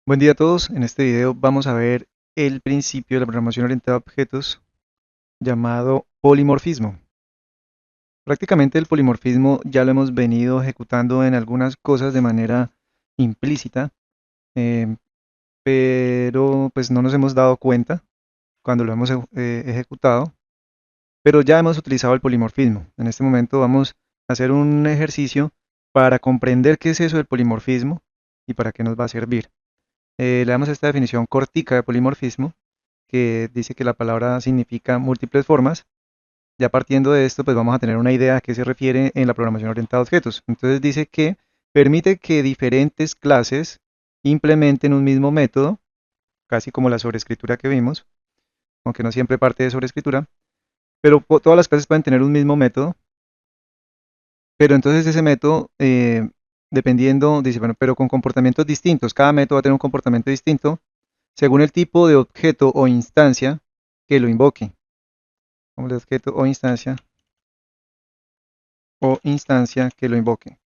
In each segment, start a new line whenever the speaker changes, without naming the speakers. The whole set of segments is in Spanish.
Buen día a todos. En este video vamos a ver el principio de la programación orientada a objetos llamado polimorfismo. Prácticamente el polimorfismo ya lo hemos venido ejecutando en algunas cosas de manera implícita, eh, pero pues no nos hemos dado cuenta cuando lo hemos ejecutado, pero ya hemos utilizado el polimorfismo. En este momento vamos a hacer un ejercicio para comprender qué es eso del polimorfismo y para qué nos va a servir. Le damos esta definición cortica de polimorfismo que dice que la palabra significa múltiples formas. Ya partiendo de esto, pues vamos a tener una idea a qué se refiere en la programación orientada a objetos. Entonces dice que permite que diferentes clases implementen un mismo método, casi como la sobrescritura que vimos, aunque no siempre parte de sobrescritura, pero todas las clases pueden tener un mismo método, pero entonces ese método, dependiendo, dice, bueno, pero con comportamientos distintos, cada método va a tener un comportamiento distinto según el tipo de objeto o instancia que lo invoque. Como el objeto o instancia que lo invoque.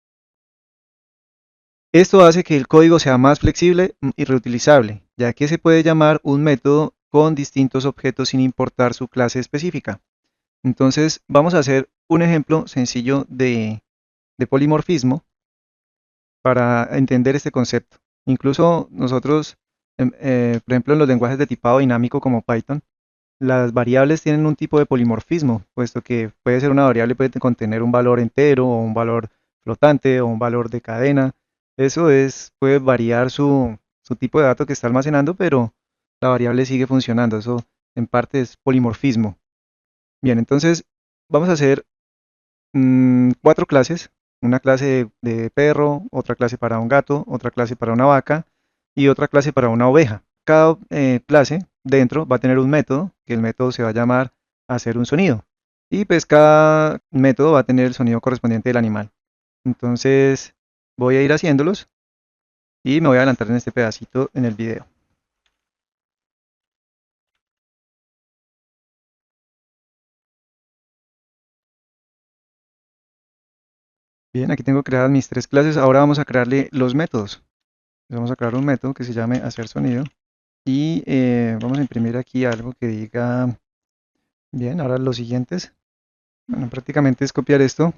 Esto hace que el código sea más flexible y reutilizable, ya que se puede llamar un método con distintos objetos sin importar su clase específica. Entonces vamos a hacer un ejemplo sencillo de polimorfismo para entender este concepto. Incluso nosotros, por ejemplo, en los lenguajes de tipado dinámico como Python, las variables tienen un tipo de polimorfismo, puesto que puede ser una variable, puede contener un valor entero o un valor flotante o un valor de cadena. Eso puede variar su tipo de dato que está almacenando, pero la variable sigue funcionando. Eso en parte es polimorfismo. Bien, entonces vamos a hacer cuatro clases. Una clase de perro, otra clase para un gato, otra clase para una vaca y otra clase para una oveja. Cada clase dentro va a tener un método, que el método se va a llamar hacer un sonido. Y pues cada método va a tener el sonido correspondiente del animal. Entonces voy a ir haciéndolos y me voy a adelantar en este pedacito en el video. Bien, aquí tengo creadas mis tres clases. Ahora vamos a crearle los métodos. Vamos a crear un método que se llame hacer sonido. Y vamos a imprimir aquí algo que diga, bien, ahora los siguientes. Bueno, prácticamente es copiar esto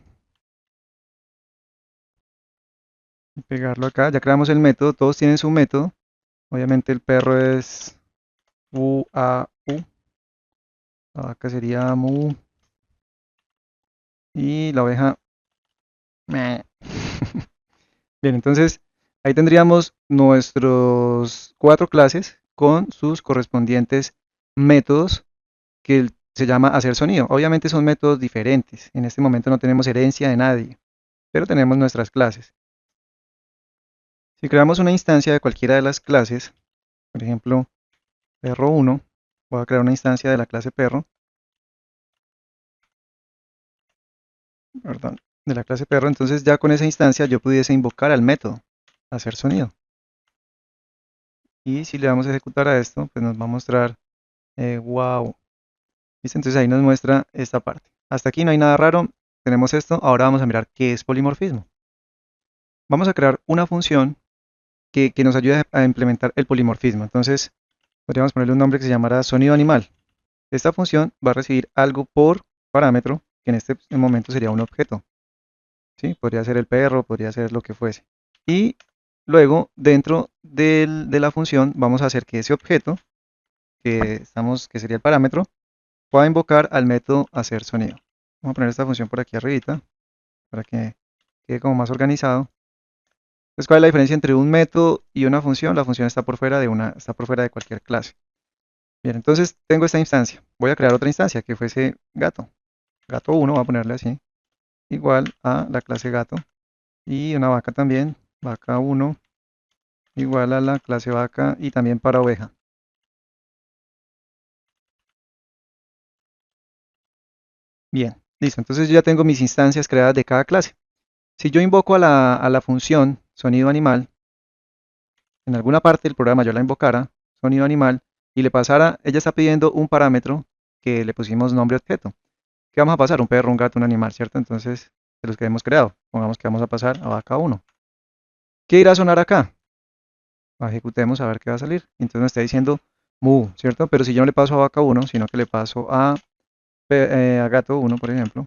y pegarlo acá. Ya creamos el método, todos tienen su método. Obviamente el perro es UAU, la vaca sería MU y la oveja meh. Bien, entonces ahí tendríamos nuestros cuatro clases con sus correspondientes métodos que se llama hacer sonido. Obviamente son métodos diferentes. En este momento no tenemos herencia de nadie, pero tenemos nuestras clases. Si creamos una instancia de cualquiera de las clases, por ejemplo, perro1, voy a crear una instancia de la clase perro, perdón, de la clase perro, entonces ya con esa instancia yo pudiese invocar al método, hacer sonido. Y si le damos a ejecutar a esto, pues nos va a mostrar wow. ¿Listo? Entonces ahí nos muestra esta parte. Hasta aquí no hay nada raro, tenemos esto, ahora vamos a mirar qué es polimorfismo. Vamos a crear una función que nos ayude a implementar el polimorfismo. Entonces podríamos ponerle un nombre que se llamará sonido animal. Esta función va a recibir algo por parámetro, que en este momento sería un objeto. ¿Sí? Podría ser el perro, podría ser lo que fuese. Y luego, dentro de la función, vamos a hacer que ese objeto, que sería el parámetro, pueda invocar al método hacer sonido. Vamos a poner esta función por aquí arribita, para que quede como más organizado. Entonces, ¿cuál es la diferencia entre un método y una función? La función está por fuera está por fuera de cualquier clase. Bien, entonces tengo esta instancia. Voy a crear otra instancia que fuese gato. Gato1, voy a ponerle así, igual a la clase gato. Y una vaca también, vaca1, igual a la clase vaca y también para oveja. Bien, listo. Entonces yo ya tengo mis instancias creadas de cada clase. Si yo invoco a la función sonido animal, en alguna parte del programa yo la invocara, sonido animal, y le pasara, ella está pidiendo un parámetro que le pusimos nombre objeto. ¿Qué vamos a pasar? Un perro, un gato, un animal, ¿cierto? Entonces, de los que hemos creado, pongamos que vamos a pasar a vaca 1. ¿Qué irá a sonar acá? Ejecutemos a ver qué va a salir. Entonces me está diciendo mu, ¿cierto? Pero si yo no le paso a vaca 1, sino que le paso a gato 1, por ejemplo,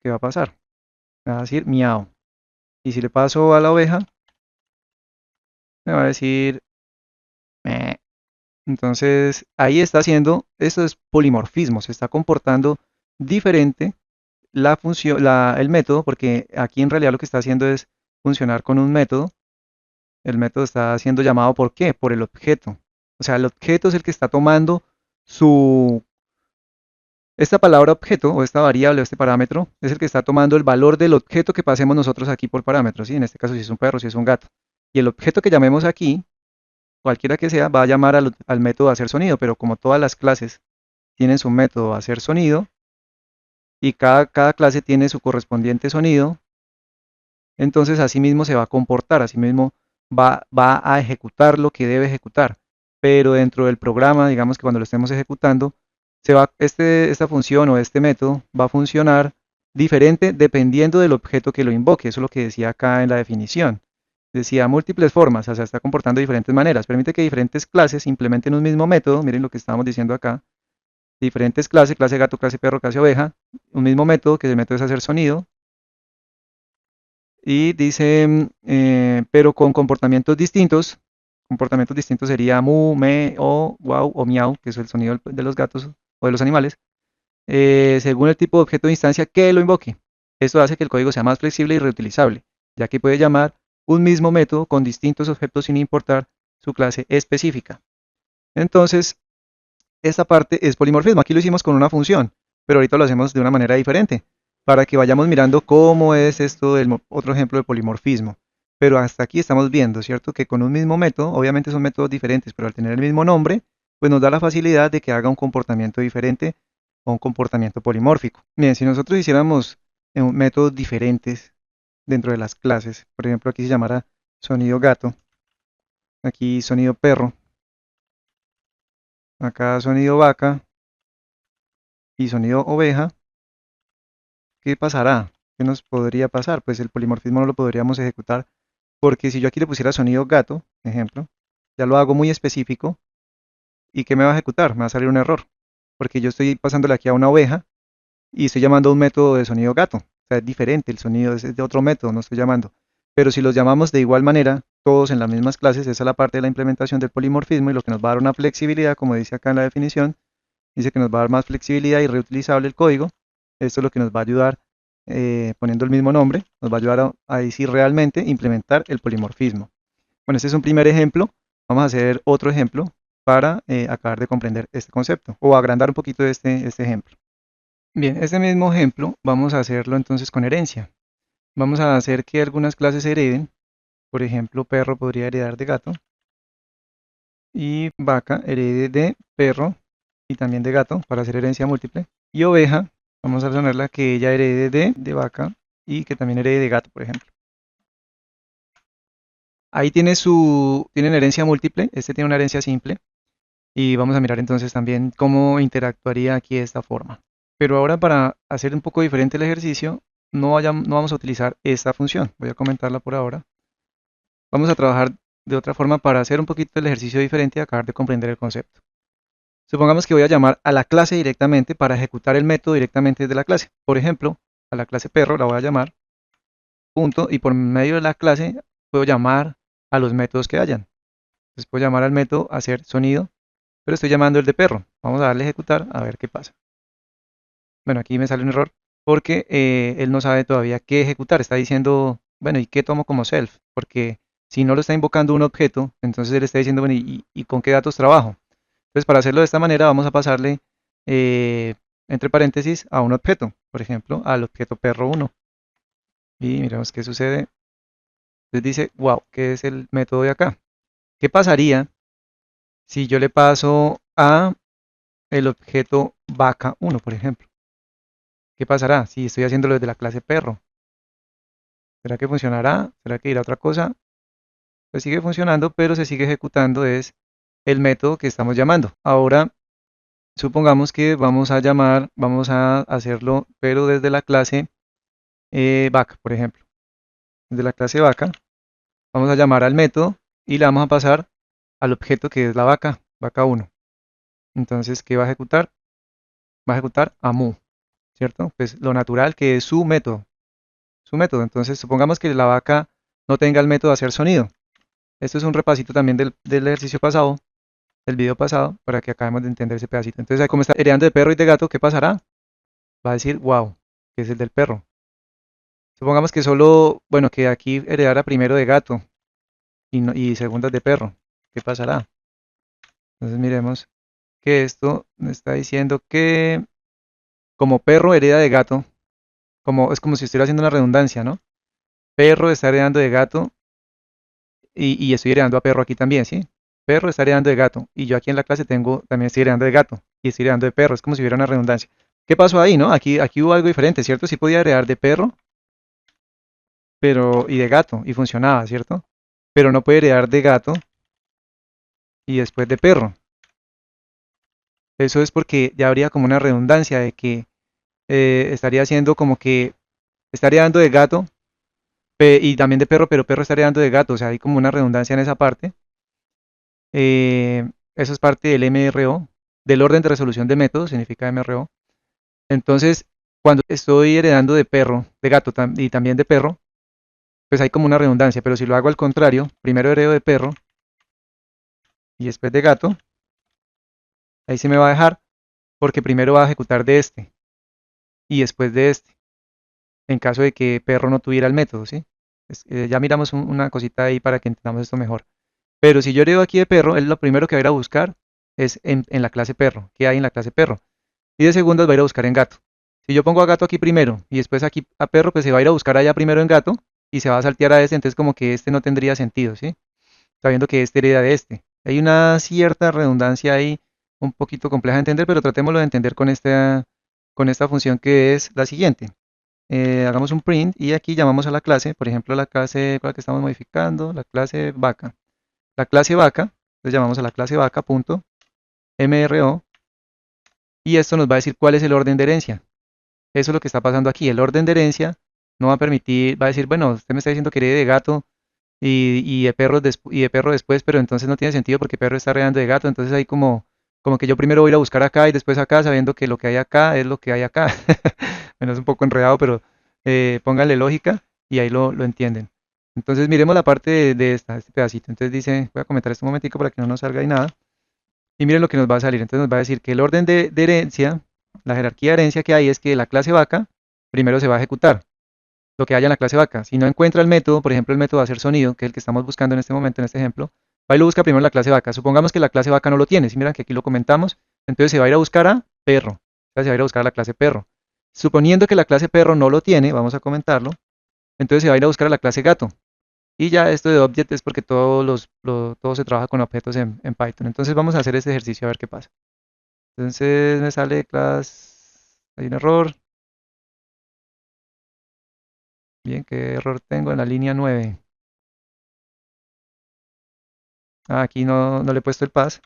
¿qué va a pasar? Me va a decir miau. Y si le paso a la oveja, me va a decir meh. Entonces ahí está haciendo, esto es polimorfismo, se está comportando diferente la función, el método, porque aquí en realidad lo que está haciendo es funcionar con un método. El método está siendo llamado ¿por qué? Por el objeto. O sea, el objeto es el que está tomando su... Esta palabra objeto o esta variable o este parámetro es el que está tomando el valor del objeto que pasemos nosotros aquí por parámetros, ¿sí? En este caso si es un perro, si es un gato. Y el objeto que llamemos aquí, cualquiera que sea, va a llamar al método hacer sonido, pero como todas las clases tienen su método hacer sonido y cada clase tiene su correspondiente sonido, entonces así mismo se va a comportar, así mismo va a ejecutar lo que debe ejecutar. Pero dentro del programa, digamos que cuando lo estemos ejecutando, esta función o este método va a funcionar diferente dependiendo del objeto que lo invoque. Eso es lo que decía acá en la definición. Decía múltiples formas, o sea, está comportando de diferentes maneras. Permite que diferentes clases implementen un mismo método. Miren lo que estábamos diciendo acá. Diferentes clases, clase gato, clase perro, clase oveja. Un mismo método, que el método es hacer sonido. Y dice, pero con comportamientos distintos. Comportamientos distintos sería mu, me, o, wow o miau, que es el sonido de los gatos o de los animales, según el tipo de objeto de instancia que lo invoque. Esto hace que el código sea más flexible y reutilizable, ya que puede llamar un mismo método con distintos objetos sin importar su clase específica. Entonces, esta parte es polimorfismo. Aquí lo hicimos con una función, pero ahorita lo hacemos de una manera diferente, para que vayamos mirando cómo es esto del otro ejemplo de polimorfismo. Pero hasta aquí estamos viendo, ¿cierto? Que con un mismo método, obviamente son métodos diferentes, pero al tener el mismo nombre, pues nos da la facilidad de que haga un comportamiento diferente o un comportamiento polimórfico. Bien, si nosotros hiciéramos métodos diferentes dentro de las clases, por ejemplo, aquí se llamara sonido gato, aquí sonido perro, acá sonido vaca y sonido oveja, ¿qué pasará? ¿Qué nos podría pasar? Pues el polimorfismo no lo podríamos ejecutar porque si yo aquí le pusiera sonido gato, ejemplo, ya lo hago muy específico y ¿qué me va a ejecutar? Me va a salir un error porque yo estoy pasándole aquí a una oveja y estoy llamando a un método de sonido gato. O sea, es diferente, el sonido es de otro método, no estoy llamando. Pero si los llamamos de igual manera, todos en las mismas clases, esa es la parte de la implementación del polimorfismo y lo que nos va a dar una flexibilidad, como dice acá en la definición, dice que nos va a dar más flexibilidad y reutilizable el código. Esto es lo que nos va a ayudar, poniendo el mismo nombre, nos va a ayudar a decir realmente implementar el polimorfismo. Bueno, este es un primer ejemplo. Vamos a hacer otro ejemplo para acabar de comprender este concepto o agrandar un poquito este ejemplo. Bien, este mismo ejemplo vamos a hacerlo entonces con herencia. Vamos a hacer que algunas clases hereden. Por ejemplo, perro podría heredar de gato y vaca herede de perro y también de gato para hacer herencia múltiple. Y oveja, vamos a ponerla que ella herede de vaca y que también herede de gato, por ejemplo. Ahí tienen herencia múltiple, este tiene una herencia simple. Y vamos a mirar entonces también cómo interactuaría aquí de esta forma. Pero ahora para hacer un poco diferente el ejercicio, no vamos a utilizar esta función. Voy a comentarla por ahora. Vamos a trabajar de otra forma para hacer un poquito el ejercicio diferente y acabar de comprender el concepto. Supongamos que voy a llamar a la clase directamente para ejecutar el método directamente desde la clase. Por ejemplo, a la clase perro la voy a llamar, punto, y por medio de la clase puedo llamar a los métodos que hayan. Entonces puedo llamar al método hacer sonido, pero estoy llamando el de perro. Vamos a darle a ejecutar a ver qué pasa. Bueno, aquí me sale un error porque él no sabe todavía qué ejecutar. Está diciendo, bueno, ¿y qué tomo como self? Porque si no lo está invocando un objeto, entonces él está diciendo, bueno, ¿y con qué datos trabajo? Entonces, para hacerlo de esta manera, vamos a pasarle entre paréntesis a un objeto. Por ejemplo, al objeto perro1. Y miremos qué sucede. Entonces dice, wow, ¿qué es el método de acá? ¿Qué pasaría si yo le paso a el objeto vaca1, por ejemplo? ¿Qué pasará si estoy haciéndolo desde la clase perro? ¿Será que funcionará? ¿Será que irá otra cosa? Pues sigue funcionando, pero se sigue ejecutando es el método que estamos llamando. Ahora, supongamos que vamos a hacerlo, pero desde la clase vaca, por ejemplo. Desde la clase vaca, vamos a llamar al método y le vamos a pasar al objeto que es la vaca, vaca 1. Entonces, ¿qué va a ejecutar? Va a ejecutar a mu, ¿cierto? Pues lo natural que es su método, su método. Entonces, supongamos que la vaca no tenga el método de hacer sonido. Esto es un repasito también del ejercicio pasado, del video pasado, para que acabemos de entender ese pedacito. Entonces, ahí como está heredando de perro y de gato, ¿qué pasará? Va a decir, wow, que es el del perro. Supongamos que solo, bueno, que aquí heredara primero de gato y segundas de perro. ¿Qué pasará? Entonces miremos que esto me está diciendo que como perro hereda de gato, es como si estuviera haciendo una redundancia, ¿no? Perro está heredando de gato y estoy heredando a perro aquí también, ¿sí? Perro está heredando de gato y yo aquí en la clase también estoy heredando de gato y estoy heredando de perro, es como si hubiera una redundancia. ¿Qué pasó ahí, no? Aquí hubo algo diferente, ¿cierto? Sí podía heredar de perro, y de gato y funcionaba, ¿cierto? Pero no puede heredar de gato y después de perro. Eso es porque ya habría como una redundancia de que estaría haciendo como que estaría dando de gato y también de perro, pero perro estaría dando de gato, o sea, hay como una redundancia en esa parte. Eso es parte del MRO, del orden de resolución de métodos, significa MRO. Entonces, cuando estoy heredando de perro, de gato y también de perro, pues hay como una redundancia, pero si lo hago al contrario, primero heredo de perro y después de gato, ahí se me va a dejar porque primero va a ejecutar de este y después de este, en caso de que perro no tuviera el método, ¿sí? Ya miramos una cosita ahí para que entendamos esto mejor. Pero si yo heredo aquí de perro, él lo primero que va a ir a buscar es en la clase perro, qué hay en la clase perro. Y de segundas va a ir a buscar en gato. Si yo pongo a gato aquí primero y después aquí a perro, pues se va a ir a buscar allá primero en gato y se va a saltear a este, entonces como que este no tendría sentido, ¿sí? Sabiendo que este hereda de este. Hay una cierta redundancia ahí, un poquito compleja de entender, pero tratémoslo de entender con esta función que es la siguiente. Hagamos un print y aquí llamamos a la clase, por ejemplo, la clase con la que estamos modificando, la clase vaca. La clase vaca, entonces llamamos a la clase vaca.mro y esto nos va a decir cuál es el orden de herencia. Eso es lo que está pasando aquí. El orden de herencia no va a permitir, va a decir, bueno, usted me está diciendo que herede de gato y de perro después, pero entonces no tiene sentido porque perro está heredando de gato. Entonces hay como que yo primero voy a ir a buscar acá y después acá, sabiendo que lo que hay acá es lo que hay acá. Bueno, es un poco enredado, pero pónganle lógica y ahí lo entienden. Entonces miremos la parte de este pedacito. Entonces dice, voy a comentar esto un momentico para que no nos salga ahí nada. Y miren lo que nos va a salir. Entonces nos va a decir que el orden de herencia, la jerarquía de herencia que hay es que la clase vaca primero se va a ejecutar lo que haya en la clase vaca. Si no encuentra el método, por ejemplo el método de hacer sonido, que es el que estamos buscando en este momento, en este ejemplo, va y lo busca primero en la clase vaca. Supongamos que la clase vaca no lo tiene. Si miran que aquí lo comentamos, entonces se va a ir a buscar a perro. O sea, se va a ir a buscar a la clase perro. Suponiendo que la clase perro no lo tiene, vamos a comentarlo, entonces se va a ir a buscar a la clase gato. Y ya esto de object es porque todo se trabaja con objetos en Python. Entonces vamos a hacer este ejercicio a ver qué pasa. Entonces me sale class, hay un error. Bien, ¿qué error tengo en la línea 9? Ah, aquí no le he puesto el pass.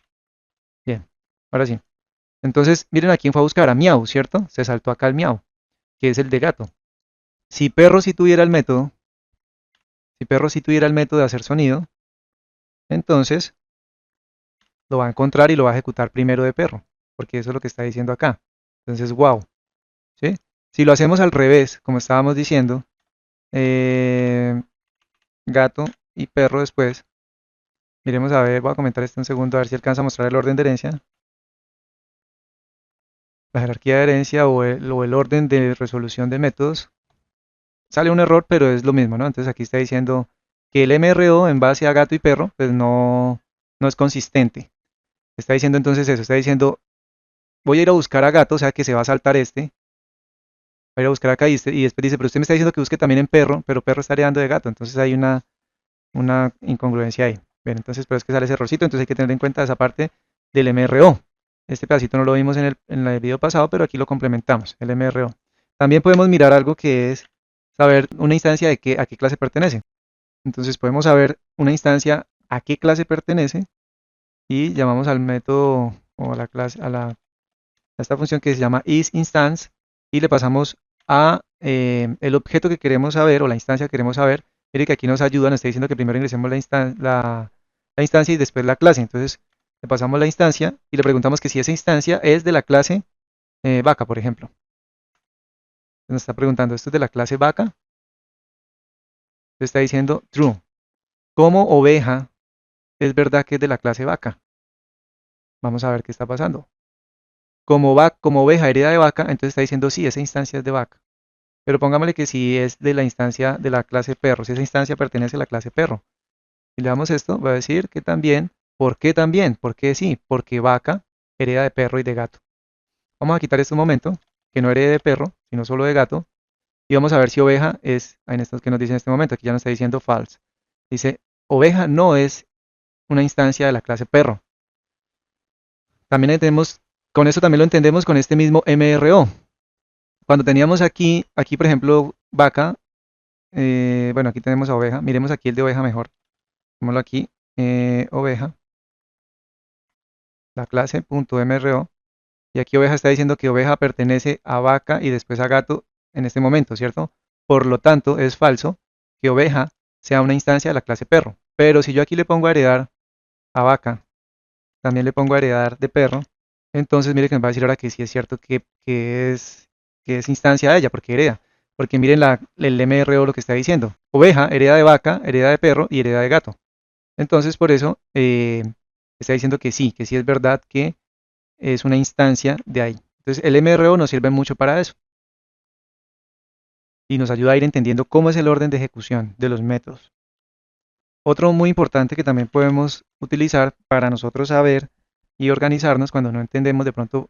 Bien, ahora sí. Entonces, miren a quién fue a buscar, a miau, ¿cierto? Se saltó acá el miau, que es el de gato. Si perro sí tuviera el método, si perro sí tuviera el método de hacer sonido, entonces lo va a encontrar y lo va a ejecutar primero de perro, porque eso es lo que está diciendo acá. Entonces, wow, ¿sí? Si lo hacemos al revés, como estábamos diciendo, eh, gato y perro después, miremos a ver, voy a comentar esto un segundo, a ver si alcanza a mostrar el orden de herencia. La jerarquía de herencia o el orden de resolución de métodos. Sale un error, pero es lo mismo, ¿no? Entonces aquí está diciendo que el MRO en base a gato y perro, pues no es consistente. Está diciendo entonces eso, está diciendo, voy a ir a buscar a gato, o sea que se va a saltar este, voy a ir a buscar acá y después dice, pero usted me está diciendo que busque también en perro, pero perro está heredando de gato, entonces hay una incongruencia ahí. Bien, entonces, pero es que sale ese errorcito, entonces hay que tener en cuenta esa parte del MRO. Este pedacito no lo vimos en el video pasado, pero aquí lo complementamos, el MRO. También podemos mirar algo que es saber una instancia a qué clase pertenece. Entonces podemos saber una instancia a qué clase pertenece y llamamos al método o a la clase, a esta función que se llama isInstance y le pasamos a el objeto que queremos saber o la instancia que queremos saber. Mire que aquí nos ayuda, nos está diciendo que primero ingresemos la la instancia y después la clase. Entonces le pasamos la instancia y le preguntamos que si esa instancia es de la clase vaca, por ejemplo. Nos está preguntando, ¿esto es de la clase vaca? Entonces está diciendo true. Como oveja, es verdad que es de la clase vaca. Vamos a ver qué está pasando. Como oveja hereda de vaca, entonces está diciendo sí, esa instancia es de vaca. Pero pongámosle que si es de la instancia de la clase perro, si esa instancia pertenece a la clase perro. Y le damos esto, va a decir que también, ¿por qué también? ¿Por qué sí? Porque vaca hereda de perro y de gato. Vamos a quitar esto un momento, que no herede de perro, sino solo de gato. Y vamos a ver si oveja es, en esto que nos dice en este momento, aquí ya nos está diciendo false. Dice, oveja no es una instancia de la clase perro. También entendemos, con eso también lo entendemos con este mismo MRO. Cuando teníamos aquí por ejemplo, vaca, bueno, aquí tenemos a oveja, miremos aquí el de oveja mejor. Pongámoslo aquí, oveja, la clase .mro, y aquí oveja está diciendo que oveja pertenece a vaca y después a gato en este momento, ¿cierto? Por lo tanto, es falso que oveja sea una instancia de la clase perro. Pero si yo aquí le pongo a heredar a vaca, también le pongo a heredar de perro, entonces mire que me va a decir ahora que sí es cierto que es instancia de ella, porque hereda. Porque miren el MRO lo que está diciendo. Oveja hereda de vaca, hereda de perro y hereda de gato. Entonces por eso está diciendo que sí es verdad que es una instancia de ahí. Entonces el MRO nos sirve mucho para eso y nos ayuda a ir entendiendo cómo es el orden de ejecución de los métodos. Otro muy importante que también podemos utilizar para nosotros saber y organizarnos cuando no entendemos de pronto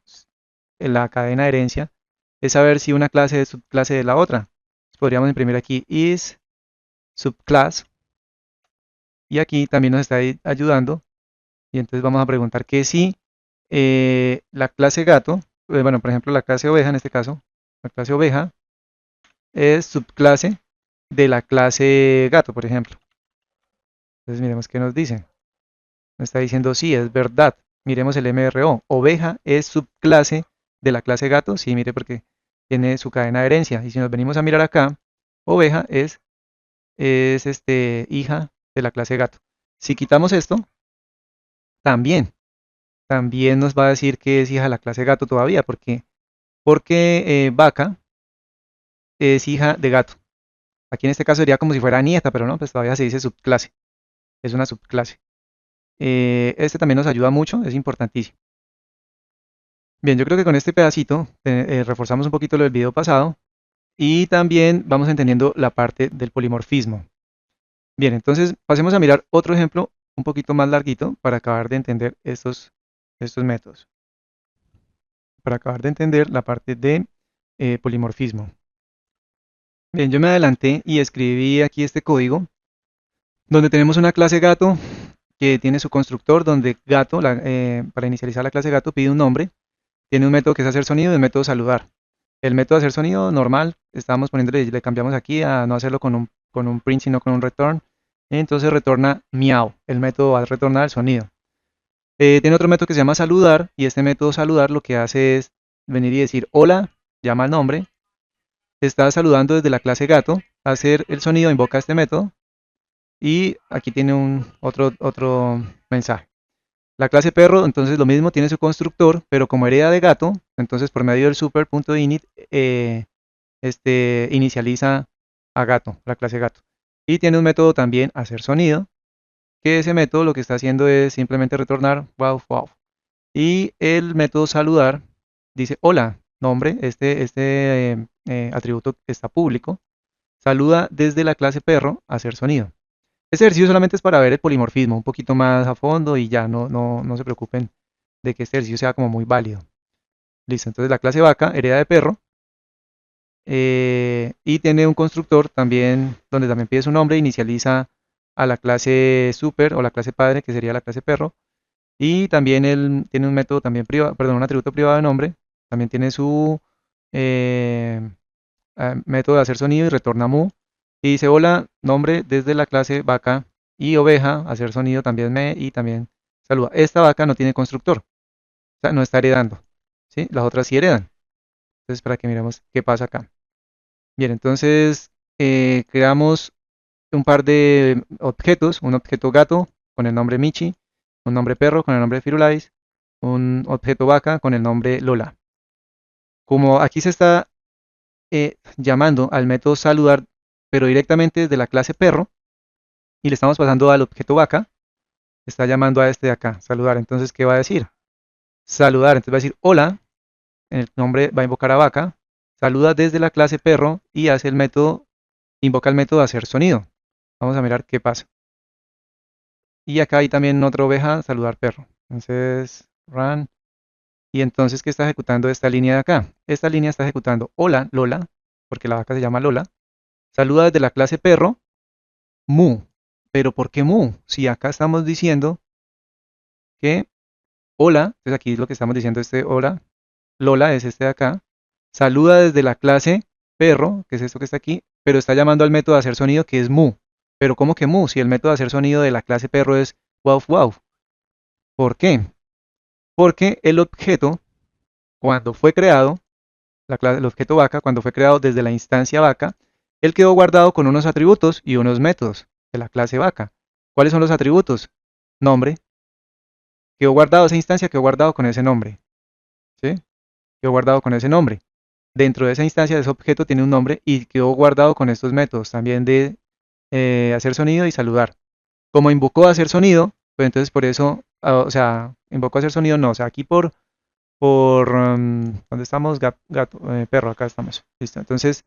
la cadena de herencia es saber si una clase es subclase de la otra. Podríamos imprimir aquí is subclass y aquí también nos está ayudando y entonces vamos a preguntar que si la clase gato, bueno, por ejemplo la clase oveja en este caso, la clase oveja es subclase de la clase gato, por ejemplo. Entonces miremos qué nos dice. Nos está diciendo sí, es verdad. Miremos el MRO. Oveja es subclase de la clase gato. Sí, mire porque tiene su cadena de herencia. Y si nos venimos a mirar acá, oveja es hija de la clase gato. Si quitamos esto, también, también nos va a decir que es hija de la clase gato todavía. Porque vaca es hija de gato. Aquí en este caso sería como si fuera nieta, pero no, pues todavía se dice subclase. Es una subclase. Este también nos ayuda mucho, es importantísimo. Bien, yo creo que con este pedacito reforzamos un poquito lo del video pasado y también vamos entendiendo la parte del polimorfismo. Bien, entonces pasemos a mirar otro ejemplo un poquito más larguito para acabar de entender estos métodos. Para acabar de entender la parte de polimorfismo. Bien, yo me adelanté y escribí aquí este código donde tenemos una clase gato que tiene su constructor donde gato, para inicializar la clase gato, pide un nombre. Tiene un método que es hacer sonido y un método saludar. El método de hacer sonido normal, estábamos poniéndole, le cambiamos aquí a no hacerlo con un print, sino con un return. Entonces retorna miau. El método va a retornar el sonido. Tiene otro método que se llama saludar, y este método saludar lo que hace es venir y decir hola, llama al nombre, está saludando desde la clase gato, hacer el sonido, invoca este método, y aquí tiene otro mensaje. La clase perro, entonces lo mismo, tiene su constructor, pero como hereda de gato, entonces por medio del super.init inicializa a gato, la clase gato. Y tiene un método también hacer sonido, que ese método lo que está haciendo es simplemente retornar wow, wow. Y el método saludar dice hola, nombre, este atributo está público, saluda desde la clase perro hacer sonido. Este ejercicio solamente es para ver el polimorfismo un poquito más a fondo y ya no se preocupen de que este ejercicio sea como muy válido. Listo, entonces la clase vaca hereda de perro y tiene un constructor también donde también pide su nombre, inicializa a la clase super o la clase padre que sería la clase perro y también él tiene un método también privado, perdón, un atributo privado de nombre, también tiene su eh, método de hacer sonido y retorna mu y dice hola, nombre desde la clase vaca y oveja, hacer sonido también me y también saluda. Esta vaca no tiene constructor, o sea, no está heredando, ¿sí? Las otras sí heredan. Entonces, para que miremos qué pasa acá. Bien, entonces creamos un par de objetos, un objeto gato con el nombre Michi, un nombre perro con el nombre Firulais, un objeto vaca con el nombre Lola. Como aquí se está llamando al método saludar, pero directamente desde la clase perro, y le estamos pasando al objeto vaca, está llamando a este de acá, saludar. Entonces, ¿qué va a decir? Saludar. Entonces va a decir hola, el nombre va a invocar a vaca, saluda desde la clase perro y hace el método, invoca el método hacer sonido. Vamos a mirar qué pasa. Y acá hay también otra oveja, saludar perro. Entonces, run. Y entonces, ¿qué está ejecutando esta línea de acá? Esta línea está ejecutando hola, Lola, porque la vaca se llama Lola. Saluda desde la clase perro, mu. Pero ¿por qué mu? Si acá estamos diciendo que hola, entonces aquí lo que estamos diciendo este hola, Lola es este de acá. Saluda desde la clase perro, que es esto que está aquí, pero está llamando al método de hacer sonido que es mu. Pero ¿cómo que mu? Si el método de hacer sonido de la clase perro es wow wow. ¿Por qué? Porque el objeto, cuando fue creado, el objeto vaca, cuando fue creado desde la instancia vaca, él quedó guardado con unos atributos y unos métodos de la clase vaca. ¿Cuáles son los atributos? Nombre. Quedó guardado esa instancia, quedó guardado con ese nombre. ¿Sí? Quedó guardado con ese nombre. Dentro de esa instancia, de ese objeto tiene un nombre y quedó guardado con estos métodos también de hacer sonido y saludar. Como invocó a hacer sonido, pues entonces por eso, o sea, invocó a hacer sonido, no, o sea, aquí ¿dónde estamos? Gato, perro, acá estamos. Listo. Entonces,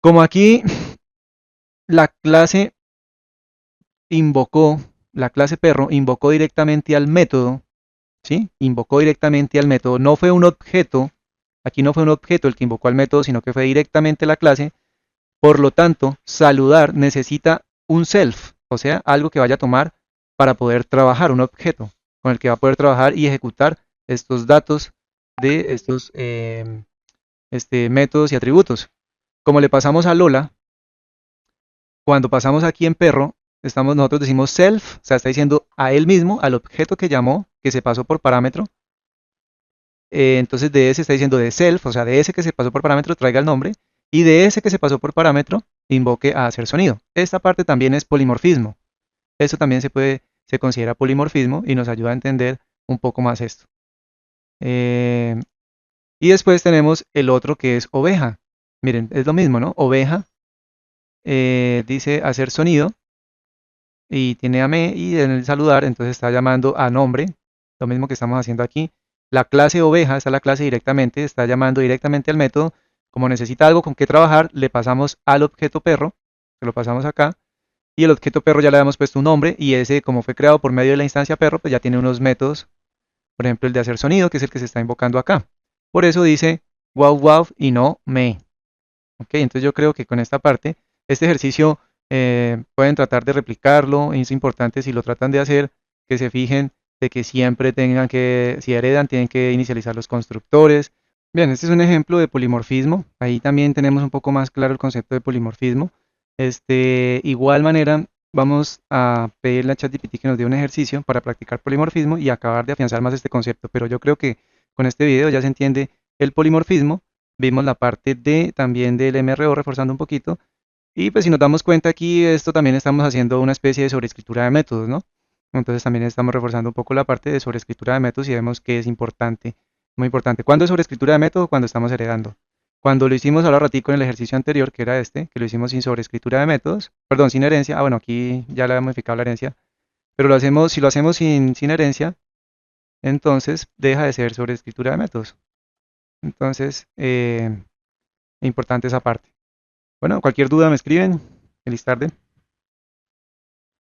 como aquí la clase invocó, la clase perro invocó directamente al método, ¿sí? Invocó directamente al método, no fue un objeto, aquí no fue un objeto el que invocó al método, sino que fue directamente la clase. Por lo tanto, saludar necesita un self, o sea, algo que vaya a tomar para poder trabajar, un objeto con el que va a poder trabajar y ejecutar estos datos de estos métodos y atributos. Como le pasamos a Lola, cuando pasamos aquí en perro, nosotros decimos self, o sea, está diciendo a él mismo, al objeto que llamó, que se pasó por parámetro. Entonces de ese está diciendo de self, o sea, de ese que se pasó por parámetro traiga el nombre, y de ese que se pasó por parámetro invoque a hacer sonido. Esta parte también es polimorfismo. Eso también se considera polimorfismo y nos ayuda a entender un poco más esto. Y después tenemos el otro que es oveja. Miren, es lo mismo, ¿no? Oveja dice hacer sonido y tiene a me y en el saludar, entonces está llamando a nombre, lo mismo que estamos haciendo aquí. La clase oveja, está la clase directamente, está llamando directamente al método. Como necesita algo con que trabajar, le pasamos al objeto perro, que lo pasamos acá, y el objeto perro ya le habíamos puesto un nombre, y ese, como fue creado por medio de la instancia perro, pues ya tiene unos métodos, por ejemplo el de hacer sonido, que es el que se está invocando acá. Por eso dice wow wow y no me. Ok, entonces yo creo que con esta parte, este ejercicio pueden tratar de replicarlo. Es importante si lo tratan de hacer, que se fijen de que siempre tengan que, si heredan, tienen que inicializar los constructores. Bien, este es un ejemplo de polimorfismo. Ahí también tenemos un poco más claro el concepto de polimorfismo. Igual manera, vamos a pedirle a ChatGPT que nos dé un ejercicio para practicar polimorfismo y acabar de afianzar más este concepto. Pero yo creo que con este video ya se entiende el polimorfismo. Vimos la parte de también del MRO reforzando un poquito. Y pues si nos damos cuenta aquí, esto también estamos haciendo una especie de sobreescritura de métodos, ¿no? Entonces también estamos reforzando un poco la parte de sobreescritura de métodos y vemos que es importante, muy importante. ¿Cuándo es sobreescritura de método? Cuando estamos heredando. Cuando lo hicimos ahora ratico en el ejercicio anterior, que era este, que lo hicimos sin sobreescritura de métodos, perdón, sin herencia. Ah, bueno, aquí ya le había modificado la herencia. Pero si lo hacemos sin herencia, entonces deja de ser sobreescritura de métodos. Entonces, importante esa parte. Bueno, cualquier duda me escriben. Feliz tarde.